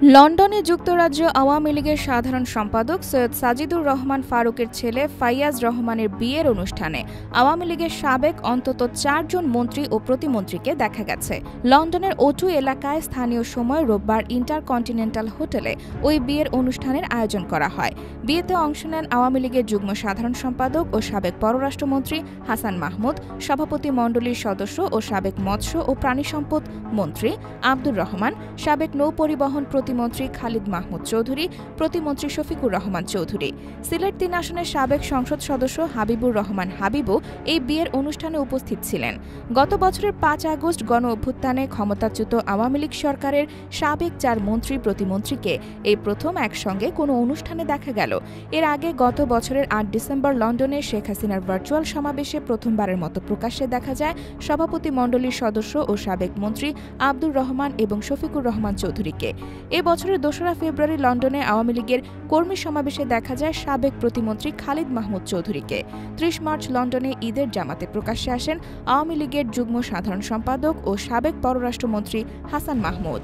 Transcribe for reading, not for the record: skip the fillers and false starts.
লন্ডনে যুক্তরাজ্য আওয়ামী লীগের সাধারণ সম্পাদক সৈয়দ সাজিদুর রহমান ফারুকের ছেলে ফাইয়াজ রহমানের বিয়ের অনুষ্ঠানে আওয়ামী লীগের সাবেক অন্তত ৪ জন মন্ত্রী ও প্রতিমন্ত্রীকে দেখা গেছে। লন্ডনের O2 এলাকায় স্থানীয় সময় রোববার ইন্টারকন্টিনেন্টাল হোটেলে ওই বিয়ের অনুষ্ঠানের আয়োজন করা হয়। বিয়েতে অংশ নেন আওয়ামী লীগের যুগ্ম সাধারণ সম্পাদক ও সাবেক পররাষ্ট্রমন্ত্রী হাসান মাহমুদ, সভাপতি মণ্ডলীর সদস্য ও সাবেক মৎস্য ও প্রাণী সম্পদ মন্ত্রী আব্দুর রহমান, সাবেক নৌপরিবহন প্রতিমন্ত্রী খালিদ মাহমুদ চৌধুরী, প্রতিমন্ত্রী শফিকুর রহমান চৌধুরী। সিলেট ৩ আসনের সাবেক সংসদ সদস্য হাবিবুর রহমান হাবিবও এই বিয়ের অনুষ্ঠানে উপস্থিত ছিলেন। গত বছরের ৫ আগস্ট গণ অভ্যুত্থানে ক্ষমতাচ্যুত আওয়ামী লীগ সরকারের সাবেক ৪ মন্ত্রী প্রতিমন্ত্রীকে এই প্রথম একসঙ্গে কোনো অনুষ্ঠানে দেখা গেল। এর আগে গত বছরের ৮ ডিসেম্বর লন্ডনে শেখ হাসিনার ভার্চুয়াল সমাবেশে প্রথমবারের মতো প্রকাশ্যে দেখা যায় সভাপতি মণ্ডলীর সদস্য ও সাবেক মন্ত্রী আব্দুর রহমান এবং শফিকুর রহমান চৌধুরীকে। এ বছরের ২রা ফেব্রুয়ারি লন্ডনে আওয়ামী লীগের কর্মী সমাবেশে দেখা যায় সাবেক প্রতিমন্ত্রী খালিদ মাহমুদ চৌধুরীকে। ৩০ মার্চ লন্ডনে ঈদের জামাতে প্রকাশ্যে আসেন আওয়ামী লীগের যুগ্ম সাধারণ সম্পাদক ও সাবেক পররাষ্ট্রমন্ত্রী হাসান মাহমুদ।